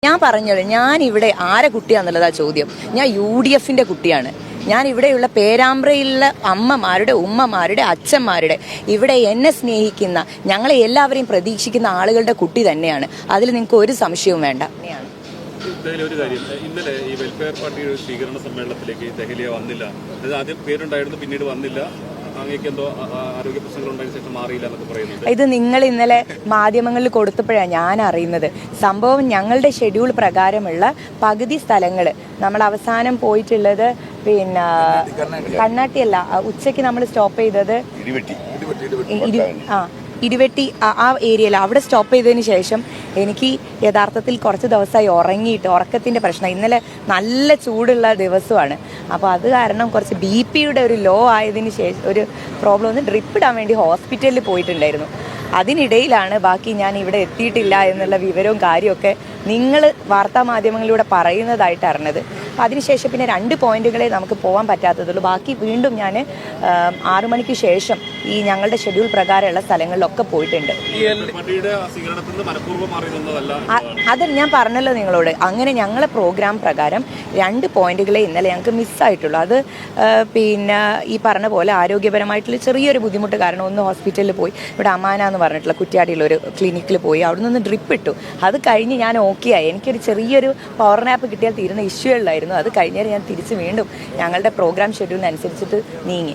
ഞാൻ പറഞ്ഞോളൂ, ഞാൻ ഇവിടെ ആരെ കുട്ടിയാന്നുള്ളതാ ചോദ്യം. ഞാൻ UDFന്റെ കുട്ടിയാണ്. ഞാൻ ഇവിടെയുള്ള പേരാമ്പ്രയിലുള്ള അമ്മമാരുടെ, ഉമ്മമാരുടെ, അച്ഛന്മാരുടെ, ഇവിടെ എന്നെ സ്നേഹിക്കുന്ന, ഞങ്ങളെ എല്ലാവരെയും പ്രതീക്ഷിക്കുന്ന ആളുകളുടെ കുട്ടി തന്നെയാണ്. അതിൽ നിങ്ങൾക്ക് ഒരു സംശയവും വേണ്ട. ഒരു കാര്യം, ഇന്നലെ ഈ വെൽഫെയർ പാർട്ടിയുടെ സ്വീകരണ സമ്മേളനത്തിലേക്ക് ദഹലിയ വന്നില്ല. അത് ആദ്യം പേരുണ്ടായിരുന്നു, പിന്നീട് വന്നില്ല. ആരോഗ്യ പ്രശ്നങ്ങൾ ഉണ്ടായ ശേഷം മാറിയില്ല എന്നൊക്കെ പറയുന്നുണ്ട്. ഇത് നിങ്ങൾ ഇന്നലെ മാധ്യമങ്ങളിൽ കൊടുത്തപ്പോഴാണ് ഞാൻ അറിയുന്നത്. സംഭവം ഞങ്ങളുടെ ഷെഡ്യൂൾ പ്രകാരമുള്ള പകുതി സ്ഥലങ്ങൾ നമ്മൾ അവസാനം പോയിട്ടുള്ളത് പിന്നെ കണ്ണാട്ടിയല്ല, ഉച്ചയ്ക്ക് നമ്മൾ സ്റ്റോപ്പ് ചെയ്തത് ഇരുവെട്ടി ആ ഏരിയയിൽ. അവിടെ സ്റ്റോപ്പ് ചെയ്തതിന് ശേഷം എനിക്ക് യഥാർത്ഥത്തിൽ കുറച്ച് ദിവസമായി ഉറങ്ങിയിട്ട് ഉറക്കത്തിൻ്റെ പ്രശ്നം. ഇന്നലെ നല്ല ചൂടുള്ള ദിവസമാണ്. അപ്പോൾ അത് കാരണം കുറച്ച് BP-യുടെ ഒരു ലോ ആയതിന് ശേഷം ഒരു പ്രോബ്ലം ഒന്ന് ഡ്രിപ്പ് ഇടാൻ വേണ്ടി ഹോസ്പിറ്റലിൽ പോയിട്ടുണ്ടായിരുന്നു. അതിനിടയിലാണ് ബാക്കി ഞാൻ ഇവിടെ എത്തിയിട്ടില്ല എന്നുള്ള വിവരവും കാര്യമൊക്കെ നിങ്ങൾ വാർത്താമാധ്യമങ്ങളിലൂടെ പറയുന്നതായിട്ട് അറിഞ്ഞത്. അതിനുശേഷം പിന്നെ 2 പോയിന്റുകളെ നമുക്ക് പോകാൻ പറ്റാത്തതുള്ളൂ. ബാക്കി വീണ്ടും ഞാൻ 6 മണിക്ക് ശേഷം ഈ ഞങ്ങളുടെ ഷെഡ്യൂൾ പ്രകാരമുള്ള സ്ഥലങ്ങളിലൊക്കെ പോയിട്ടുണ്ട്. അത് ഞാൻ പറഞ്ഞല്ലോ നിങ്ങളോട്. അങ്ങനെ ഞങ്ങളെ പ്രോഗ്രാം പ്രകാരം 2 പോയിന്റുകളെ ഇന്നലെ ഞങ്ങൾക്ക് മിസ്സായിട്ടുള്ളൂ. അത് പിന്നെ ഈ പറഞ്ഞ പോലെ ആരോഗ്യപരമായിട്ടുള്ള ചെറിയൊരു ബുദ്ധിമുട്ട് കാരണം ഒന്ന് ഹോസ്പിറ്റലിൽ പോയി. ഇവിടെ അമാന എന്ന് പറഞ്ഞിട്ടുള്ള കുറ്റ്യാടിയുള്ള ഒരു ക്ലിനിക്കിൽ പോയി. അവിടെ നിന്ന് ഡ്രിപ്പ് ഇട്ടു. അത് കഴിഞ്ഞ് ഞാൻ ഓക്കെ ആയി. എനിക്കൊരു ചെറിയൊരു പവർ നാപ്പ് കിട്ടിയാൽ തീരുന്ന ഇഷ്യൂ ഉള്ളായിരുന്നു. അത് കഴിഞ്ഞാൽ ഞാൻ തിരിച്ച് വീണ്ടും ഞങ്ങളുടെ പ്രോഗ്രാം ഷെഡ്യൂളിനനുസരിച്ചിട്ട് നീങ്ങി.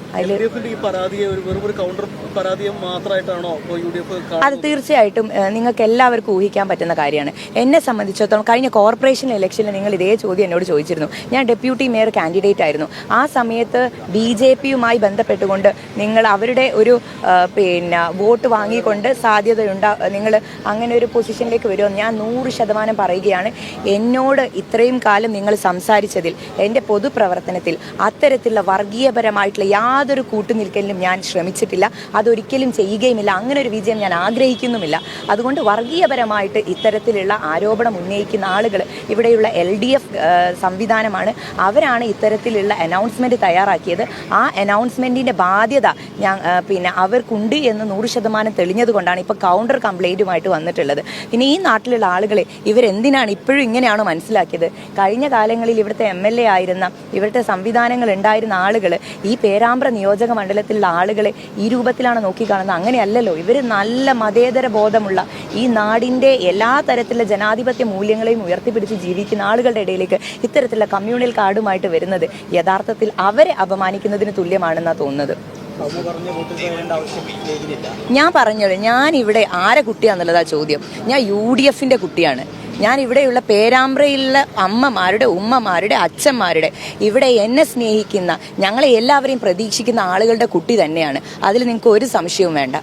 അത് തീർച്ചയായിട്ടും നിങ്ങൾക്ക് എല്ലാവർക്കും ഊഹിക്കാൻ പറ്റുന്ന കാര്യമാണ്. എന്നെ സംബന്ധിച്ചിടത്തോളം കഴിഞ്ഞ കോർപ്പറേഷൻ ഇലക്ഷനിൽ നിങ്ങൾ ഇതേ ചോദ്യം എന്നോട് ചോദിച്ചിരുന്നു. ഞാൻ ഡെപ്യൂട്ടി മേയർ കാൻഡിഡേറ്റ് ആയിരുന്നു. ആ സമയത്ത് BJP-യുമായി ബന്ധപ്പെട്ടുകൊണ്ട് നിങ്ങൾ അവരുടെ ഒരു പിന്നെ വോട്ട് വാങ്ങിക്കൊണ്ട് സാധ്യതയുണ്ട്, നിങ്ങൾ അങ്ങനെ ഒരു പൊസിഷനിലേക്ക് വരുമോ? ഞാൻ 100% പറയുകയാണ്. എന്നോട് ഇത്രയും കാലം നിങ്ങൾ സംസാരിച്ചതിൽ, എൻ്റെ പൊതുപ്രവർത്തനത്തിൽ അത്തരത്തിലുള്ള വർഗീയപരമായിട്ടുള്ള യാതൊരു കൂട്ടുനിൽക്കലിനും ഞാൻ ശ്രമിച്ചിട്ടില്ല. അതൊരിക്കലും ചെയ്യുകയുമില്ല. അങ്ങനെ ഒരു വിജയം ഞാൻ ആഗ്രഹിക്കുന്നുമില്ല. അതുകൊണ്ട് വർഗീയപരമായിട്ട് ഇത്തരത്തിലുള്ള ആരോപണം ഉന്നയിക്കുന്ന ആളുകൾ ഇവിടെയുള്ള LDF സംവിധാനമാണ്. അവരാണ് ഇത്തരത്തിലുള്ള അനൗൺസ്മെൻറ്റ് തയ്യാറാക്കിയത്. ആ അനൗൺസ്മെൻറ്റിൻ്റെ ബാധ്യത പിന്നെ അവർക്കുണ്ട് എന്ന് 100% തെളിഞ്ഞതുകൊണ്ടാണ് ഇപ്പോൾ കൗണ്ടർ കംപ്ലൈൻറ്റുമായിട്ട് വന്നിട്ടുള്ളത്. പിന്നെ ഈ നാട്ടിലുള്ള ആളുകളെ ഇവരെന്തിനാണ് ഇപ്പോഴും ഇങ്ങനെയാണോ മനസ്സിലാക്കിയത്? കഴിഞ്ഞ കാലങ്ങളിൽ ഇവിടുത്തെ MLA ആയിരുന്ന, ഇവിടുത്തെ സംവിധാനങ്ങൾ ഉണ്ടായിരുന്ന ആളുകൾ ഈ പേരാമ്പ്ര നിയോജക മണ്ഡലത്തിലുള്ള ആളുകളെ ഈ രൂപത്തിലാണ് നോക്കിക്കാണുന്നത്. അങ്ങനെയല്ലല്ലോ. ഇവർ നല്ല മതേതര ബോധമുള്ള ഈ നാടിൻ്റെ എല്ലാ തരത്തിലുള്ള ജനാധിപത്യ മൂല്യങ്ങളെയും ഉയർത്തിപ്പിടിച്ച് ജീവിക്കുന്ന ആളുകളുടെ ഇടയിലേക്ക് ഇത്തരത്തിലുള്ള കമ്മ്യൂണൽ കാർഡുമായിട്ട് വരുന്നത് യഥാർത്ഥത്തിൽ അവരെ അപമാനിക്കുന്നതിന് തുല്യമാണെന്നാണ് തോന്നുന്നത്. ഞാൻ പറഞ്ഞോളൂ, ഞാൻ ഇവിടെ ആരെ കുട്ടിയാന്നുള്ളതാ ചോദ്യം. ഞാൻ UDFന്റെ കുട്ടിയാണ്. ഞാൻ ഇവിടെയുള്ള പേരാമ്പ്രയിലുള്ള അമ്മമാരുടെ, ഉമ്മമാരുടെ, അച്ഛന്മാരുടെ, ഇവിടെ എന്നെ സ്നേഹിക്കുന്ന, ഞങ്ങളെ എല്ലാവരെയും പ്രതീക്ഷിക്കുന്ന ആളുകളുടെ കുട്ടി തന്നെയാണ്. അതിൽ നിങ്ങൾക്ക് ഒരു സംശയവും വേണ്ട.